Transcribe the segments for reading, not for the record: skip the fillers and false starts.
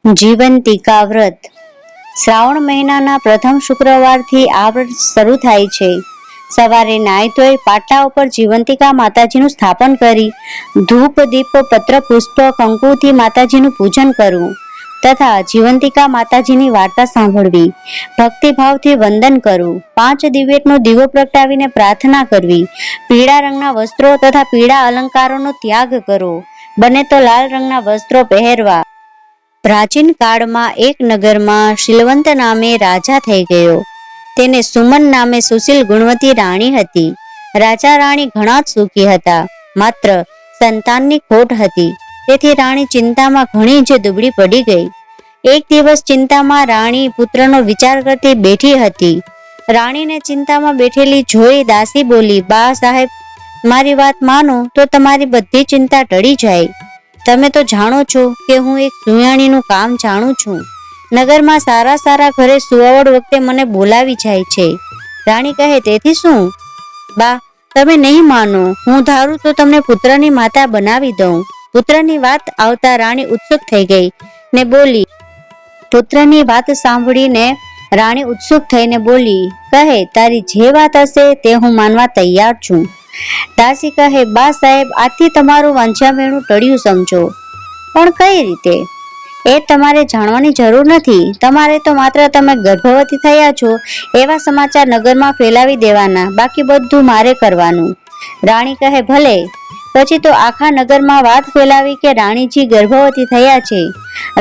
જીવંતિકા વ્રત શ્રાવણ મહિનાના પ્રથમ શુક્રવારથી આ વ્રત શરૂ થાય છે. સવારે નાહી ધોઈ પાટલા ઉપર જીવંતિકા માતાજીનું સ્થાપન કરી ધૂપ દીપ પત્ર પુષ્પ કંકુથી માતાજીનું પૂજન કરવું તથા જીવંતિકા માતાજીની વાર્તા સાંભળવી, ભક્તિભાવથી વંદન કરવું, 5 દિવેટનો દીવો પ્રગટાવીને પ્રાર્થના કરવી, પીળા રંગના વસ્ત્રો તથા પીળા અલંકારોનો ત્યાગ કરવો, બને તો લાલ રંગના વસ્ત્રો પહેરવા. પ્રાચીન કાળમાં એક નગરમાં શીલવંત નામે રાજા થઈ ગયો. તેને સુમન નામે સુશીલ ગુણવતી રાણી હતી. રાજા રાણી ઘણા જ સુખી હતા, માત્ર સંતાનની ખોટ હતી. તેથી રાણી ચિંતામાં ઘણી જ દુબળી પડી ગઈ. એક દિવસ ચિંતામાં રાણી પુત્રનો વિચાર કરતી બેઠી હતી. રાણીને ચિંતામાં બેઠેલી જોઈ દાસી બોલી, બા સાહેબ, મારી વાત માનો તો તમારી બધી ચિંતા ટળી જાય. તમે તો જાણો છો કે હું એક સુયાણીનું કામ જાણું છું. નગરમાં સારા સારા ઘરે સુવાવડ વખતે મને બોલાવી જાય છે. રાણી કહે, તેથી શું? બા, તમે નહીં માનો, હું ધારું તો તમને પુત્રની માતા બનાવી દઉં. પુત્રની વાત આવતા રાણી ઉત્સુક થઈ ગઈ ને બોલી. પુત્રની વાત સાંભળીને રાણી ઉત્સુક થઈને બોલી, કહે, તારી જે વાત હશે તે હું માનવા તૈયાર છું. દાસી કહે, બા સાહેબ, આથી તમારું વાંચ્યામેણું ટળ્યું સમજો. પણ કઈ રીતે? એ તમારે જાણવાની જરૂર નથી. તમારે તો માત્ર તમે ગર્ભવતી થયા છો એવા સમાચાર નગરમાં ફેલાવી દેવાના, બાકી બધું મારે કરવાનું. રાણી કહે, ભલે. પછી તો આખા નગરમાં વાત ફેલાવી કે રાણીજી ગર્ભવતી થયા છે.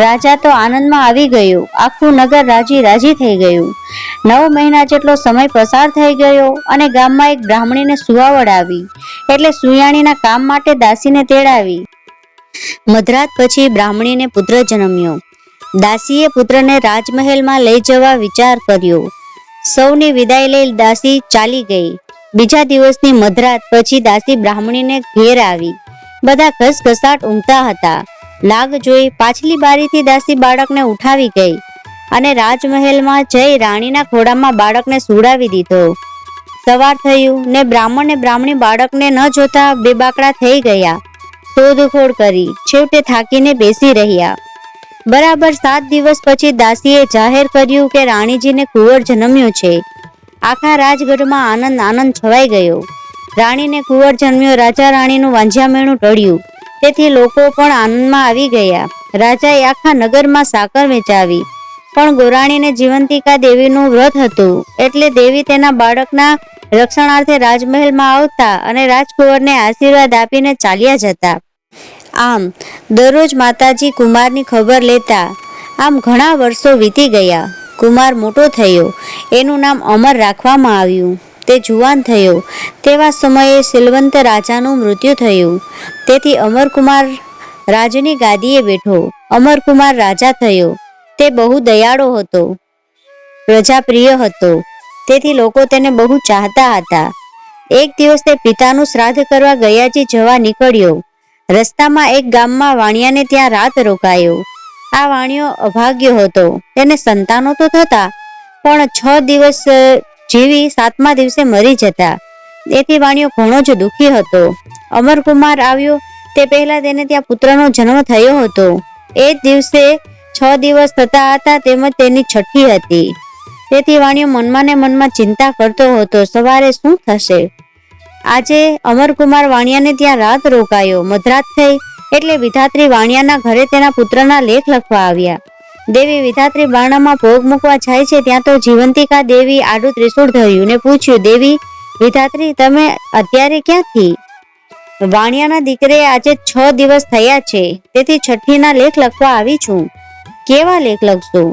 રાજા તો આનંદમાં આવી ગયો. આખું નગર રાજી રાજી થઈ ગયું. 9 મહિના જેટલો સમય પસાર થઈ ગયો અને ગામમાં એક બ્રાહ્મણીને સુવાવડ આવી, એટલે સુયાણીના કામ માટે દાસીને તેડાવી. મધરાત પછી બ્રાહ્મણીને પુત્ર જન્મ્યો. દાસીએ પુત્રને રાજમહેલમાં લઈ જવા વિચાર કર્યો. સૌની વિદાય લઈ દાસી ચાલી ગઈ. બીજા દિવસની મધરાત પછી દાસી બ્રાહ્મણીને ઘેર આવી. બધા ઘસઘસાટ ઊંઘતા હતા. લાગ જોઈ પાછલી બારીથી દાસી બાળકને ઉઠાવી ગઈ અને રાજમહેલમાં જઈ રાણીના ખોળામાં બાળકને સુડાવી દીધો. સવાર થયું ને બ્રાહ્મણી બાળકને ન જોતા બેબાકડા થઈ ગયા. શોધખોળ કરી છેવટે થાકીને બેસી રહ્યા. બરાબર 7 દિવસ પછી દાસીએ જાહેર કર્યું કે રાણીજીને કુંવર જન્મ્યો છે. આખા રાજગઢમાં આનંદ છવાઈ ગયો. રાણીને કુંવર જન્મ્યો. રાજા રાણીનું વાંઝ્યામેણું ટળ્યું, તેથી લોકો પણ આનંદમાં આવી ગયા. રાજાએ આખા નગરમાં સાકર વેચાવી. પણ ગોરાણીને જીવંતિકા દેવીનું વ્રત હતું, એટલે દેવી તેના બાળકના રક્ષણાર્થે રાજમહેલમાં આવતા અને રાજકુંવરને આશીર્વાદ આપીને ચાલ્યા જતા. આમ દરરોજ માતાજી કુમારની ખબર લેતા. આમ ઘણા વર્ષો વીતી ગયા. કુમાર મોટો થયો. એનું નામ અમર રાખવામાં આવ્યું. તે જુવાન થયો. તેવા સમયે શીલવંત રાજાનું મૃત્યુ થયું. તેથી અમરકુમાર રાજની ગાદીએ બેઠો. અમરકુમાર રાજા થયો. તે બહુ દયાળુ હતો, પ્રજાપ્રિય હતો, તેથી લોકો તેને બહુ ચાહતા હતા. એક દિવસ તે પિતાનું શ્રાદ્ધ કરવા ગયાજી જવા નીકળ્યો. રસ્તામાં એક ગામમાં વાણિયાને ત્યાં રાત રોકાયો. આ વાણિયો અભાગ્ય હતો. તેને સંતાનો તો થતા, પણ 6 દિવસ જીવી 7મા દિવસે મરી જતા. તેથી વાણિયો ઘણો જ દુઃખી હતો. અમરકુમાર આવ્યો તે પહેલા તેને ત્યાં પુત્રનો જન્મ થયો હતો. એ જ દિવસે 6 દિવસ થતા હતા, તેમજ તેની છઠ્ઠી હતી. તેથી વાણિયો મનમાં ને મનમાં ચિંતા કરતો હતો, સવારે શું થશે. આજે અમરકુમાર વાણિયાને ત્યાં રાત રોકાયો. મધરાત થઈ એટલે વિધાત્રી વાણિયાના ઘરે તેના પુત્રના લેખ લખવા આવ્યા. દેવી વિધાત્રી બારણામાં ભોગ મૂકવા જાય છે ત્યાં તો જીવંતિકા દેવી આડું ત્રિશૂળ ધર્યું ને પૂછ્યું, દેવી વિધાત્રી, તમે અત્યારે ક્યાંથી? વાણિયાના દીકરે આજે 6 દિવસ થયા છે, તેથી છઠ્ઠીના લેખ લખવા આવી છું. કેવા લેખ લખશો?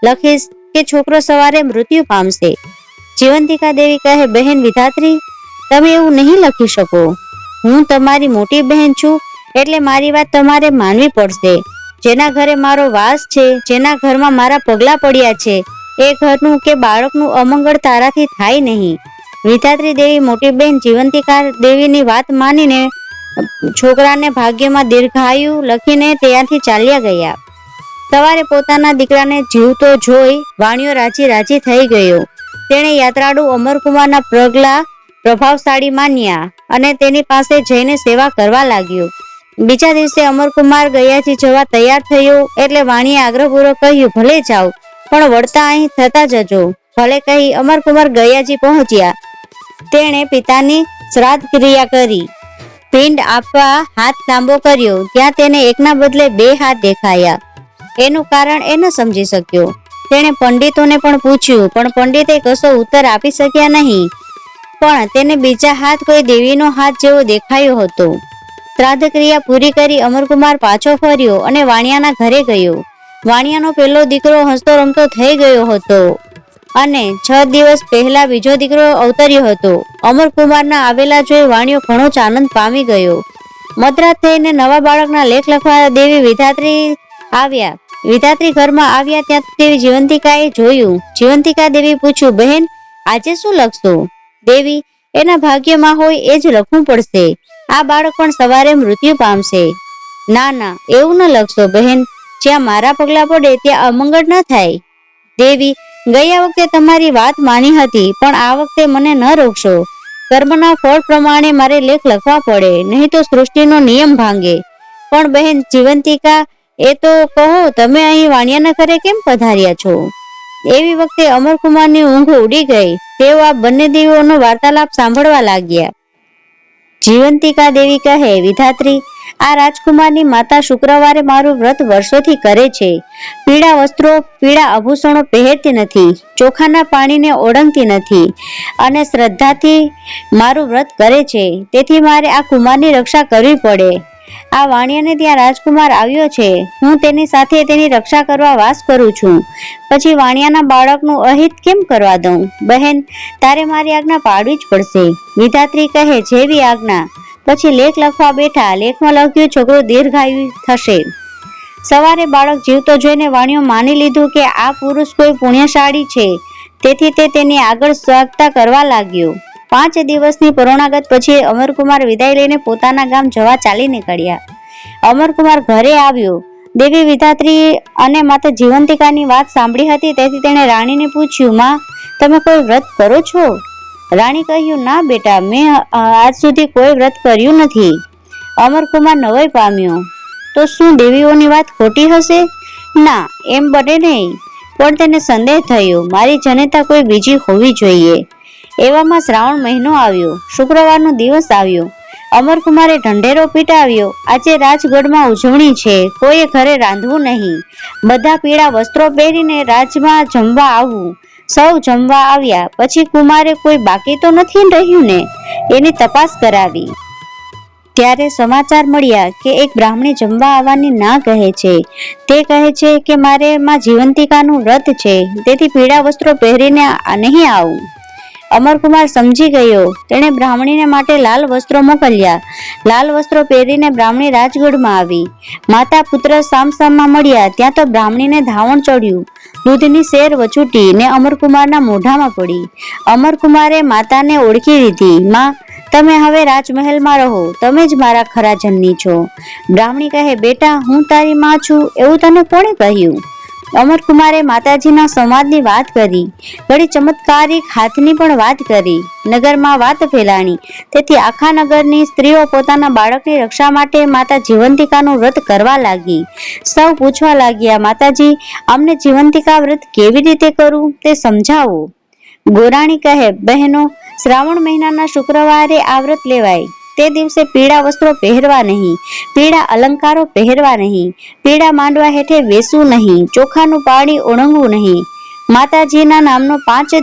લખીશ કે છોકરો સવારે મૃત્યુ પામશે. જીવંતિકા દેવી કહે, બહેન વિધાત્રી, તમે એવું નહીં લખી શકો. હું તમારી મોટી બહેન છું, એટલે મારી વાત તમારે માનવી પડશે. જેના ઘરે મારો વાસ છે, જેના ઘરમાં મારા પગલા પડ્યા છે, એ ઘરનું કે બાળકનું અમંગળ તારાથી થાય નહીં. વિધાત્રી દેવી મોટી બહેન જીવંતિકા દેવીની વાત માનીને છોકરાને ભાગ્યમાં દીર્ઘાયુ લખીને ત્યાંથી ચાલ્યા ગયા. સવારે પોતાના દીકરાને જીવતો જોઈ વાણિયો રાજી થઈ ગયો. તેણે યાત્રાળુ અમરકુમારના પગલા પ્રભાવશાળી માન્યા અને તેની પાસે જઈને સેવા કરવા લાગ્યો. બીજા દિવસે અમરકુમાર ગયાજી જવા તૈયાર થયો એટલે વાણીએ આગ્રહપૂર્વક કહ્યું, ભલે જાઓ, પણ વળતા અહીં થતા જજો. ભલે કહી અમરકુમાર ગયાજી પહોંચ્યા. તેણે પિતાની શ્રાદ્ધ ક્રિયા કરી. પિંડ આપવા હાથ લાંબો કર્યો ત્યાં તેને એકના બદલે 2 હાથ દેખાયા. એનું કારણ એ ન સમજી શક્યો. તેણે પંડિતોને પણ પૂછ્યું, પણ પંડિતે કશો ઉત્તર આપી શક્યા નહીં. પણ તેને બીજા હાથ કોઈ દેવીનો હાથ જેવો દેખાયો હતો. શ્રાદ્ધ ક્રિયા પૂરી કરી અમરકુમાર પાછો ફર્યો અને વાણિયાના ઘરે ગયો. વાણિયાનો પહેલો દીકરો હસતો રમતો થઈ ગયો હતો અને 6 દિવસ પહેલા બીજો દીકરો અવતર્યો હતો. અમરકુમારના આવેલા જોઈ વાણિયો ઘણો જ આનંદ પામી ગયો. મદ્રાસ થઈને નવા બાળકના લેખ લખવા દેવી વિધાત્રી આવ્યા. વિધાત્રી ઘરમાં આવ્યા ત્યાં દેવી જીવંતિકાએ જોયું. જીવંતિકા દેવી પૂછ્યું, બહેન આજે શું લખશો? દેવી, એના ભાગ્યમાં હોય એ જ લખવું પડશે. આ બાળક પણ સવારે મૃત્યુ પામશે. ના ના, એવું ન લખશો બહેન. જ્યાં મારા પગલા પડે ત્યાં અમંગળ ન થાય. દેવી, ગયા વખતે તમારી વાત માની હતી, પણ આ વખતે મને ન રોકશો. કર્મના ફળ પ્રમાણે મારે લેખ લખવા પડે, નહીં તો સૃષ્ટિનો નિયમ ભાંગે. પણ બહેન જીવંતિકા, એ તો કહો, તમે અહીં વાણિયાના ઘરે કેમ પધાર્યા છો? એવી વખતે અમરકુમારની ઊંઘ ઉડી ગઈ. તેઓ આ બંને દેવીઓનો વાર્તાલાપ સાંભળવા લાગ્યા. જીવંતિકા દેવી કહે, વિધાત્રી, આ રાજકુમારની માતા શુક્રવારે મારું વ્રત વર્ષોથી કરે છે. પીળા વસ્ત્રો, પીળા આભૂષણો પહેરતી નથી, ચોખાના પાણીને ઓળંગતી નથી અને શ્રદ્ધાથી મારું વ્રત કરે છે. તેથી મારે આ કુમારની રક્ષા કરવી પડે. આ વાણિયાને ત્યાં રાજકુમાર આવ્યો છે. હું તેની સાથે તેની રક્ષા કરવા વાસ કરું છું. પછી વાણિયાના બાળકનું અહિત કેમ કરવા દઉં? બહેન, તારે મારી આજ્ઞા પાડવી જ પડશે. વિધાત્રી કહે, જેવી આજ્ઞા. પછી લેખ લખવા બેઠા. લેખમાં લખ્યું, છોકરો દીર્ઘાયુ થશે. સવારે બાળક જીવતો જોઈને વાણિયો માની લીધું કે આ પુરુષ કોઈ પુણ્યશાળી છે. તેથી તે તેની આગળ સ્વાગતા કરવા લાગ્યો. 5 દિવસની પરોણાગત પછી અમરકુમાર વિદાય લઈને પોતાના ગામ જવા ચાલી નીકળ્યા. અમરકુમાર ઘરે આવ્યો. દેવી વિધાત્રી અને માતા જીવંતિકાની વાત સાંભળી હતી, તેથી તેણે રાણીને પૂછ્યું, માં, તમે કોઈ વ્રત કરો છો? રાણી કહ્યું, ના બેટા, મેં આજ સુધી કોઈ વ્રત કર્યું નથી. અમરકુમાર નવાઈ પામ્યો. તો શું દેવીઓની વાત ખોટી હશે? ના, એમ બને નહીં. પણ તેને સંદેહ થયો, મારી જનેતા કોઈ બીજી હોવી જોઈએ. એવામાં શ્રાવણ મહિનો આવ્યો. શુક્રવારનો દિવસ આવ્યો. અમરકુમારે ઢંઢેરો પીટાવ્યો. આજે રાજગઢમાં ઉજવણી છે. કોઈએ ઘરે રાંધવું નહીં. બધા પીળા વસ્ત્રો પહેરીને રાજમાં જમવા આવવું. સૌ જમવા આવ્યા. પછી કુમારે કોઈ બાકી તો નથી રહ્યું ને? એની તપાસ કરાવી. ત્યારે સમાચાર મળ્યા કે એક બ્રાહ્મણી જમવા આવવાની ના કહે છે. તે કહે છે કે મારે માં જીવંતિકાનું વ્રત છે, તેથી પીળા વસ્ત્રો પહેરીને નહીં આવું. અમરકુમાર સમજી ગયો. તેણે બ્રાહ્મણીને માટે લાલ વસ્ત્રો મોકલ્યા. લાલ વસ્ત્રો પહેરીને બ્રાહ્મણી રાજગઢમાં આવી. માતા પુત્ર સામસામમાં મળ્યા. ત્યાં તો બ્રાહ્મણીને ધાવણ ચડ્યું. દૂધની શેર વચૂટી ને અમરકુમારના મોઢામાં પડી. અમરકુમારે માતાને ઓળખી લીધી. માં, તમે હવે રાજમહેલમાં રહો. તમે જ મારા ખરા જનની છો. બ્રાહ્મણી કહે, બેટા, હું તારી માં છું એવું તને કોણે કહ્યું? અમરકુમારે માતાજીના સંવાદની વાત કરી. વળી ચમત્કારિક હાથની પણ વાત કરી. નગરમાં વાત ફેલાણી. તેથી આખા નગરની સ્ત્રીઓ પોતાના બાળકની રક્ષા માટે માતા જીવંતિકાનું વ્રત કરવા લાગી. સૌ પૂછવા લાગ્યા, માતાજી, અમને જીવંતિકા વ્રત કેવી રીતે કરવું તે સમજાવો. ગોરાણી કહે, બહેનો, શ્રાવણ મહિનાના શુક્રવારે આ વ્રત લેવાય. તે દિવસે પીળા વસ્ત્રો પહેરવા નહીં, પીળા અલંકારો પહેરવા નહીં, પીળા માંડવા હેઠે બેસવું નહીં, ચોખાનું પાણી ઓળંગવું નહીં. માતાજીના નામનો 5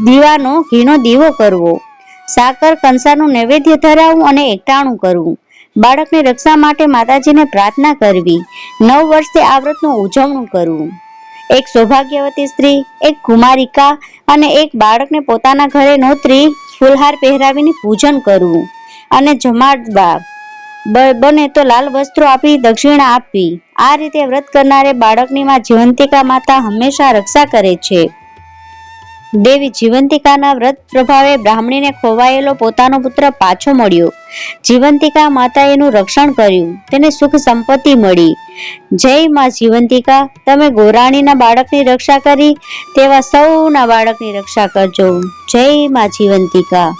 દીવાનો ઘીનો દીવો કરવો. સાકર કંસાનું નૈવેદ્ય ધરાવવું અને એકટાણું કરવું. બાળકની રક્ષા માટે માતાજીને પ્રાર્થના કરવી. 9 વર્ષે આ વ્રતનું ઉજવણું કરવું. એક સૌભાગ્યવતી સ્ત્રી, એક કુમારિકા અને એક બાળકને પોતાના ઘરે નોતરી ફૂલહાર પહેરાવીને પૂજન કરવું અને જમાડવા. બને તો લાલ વસ્ત્રો આપી દક્ષિણા આપવી. આ રીતે વ્રત કરનારે બાળકની માં જીવંતિકા માતા હંમેશા રક્ષા કરે છે. દેવી જીવંતિકાના વ્રત પ્રભાવે બ્રાહ્મણીને ખોવાયેલો પોતાનો પુત્ર પાછો મળ્યો. જીવંતિકા માતાએ એનું રક્ષણ કર્યું. તેને સુખ સંપત્તિ મળી. જય માં જીવંતિકા, તમે ગોરાણીના બાળકની રક્ષા કરી તેવા સૌના બાળકની રક્ષા કરજો. જય માં જીવંતિકા.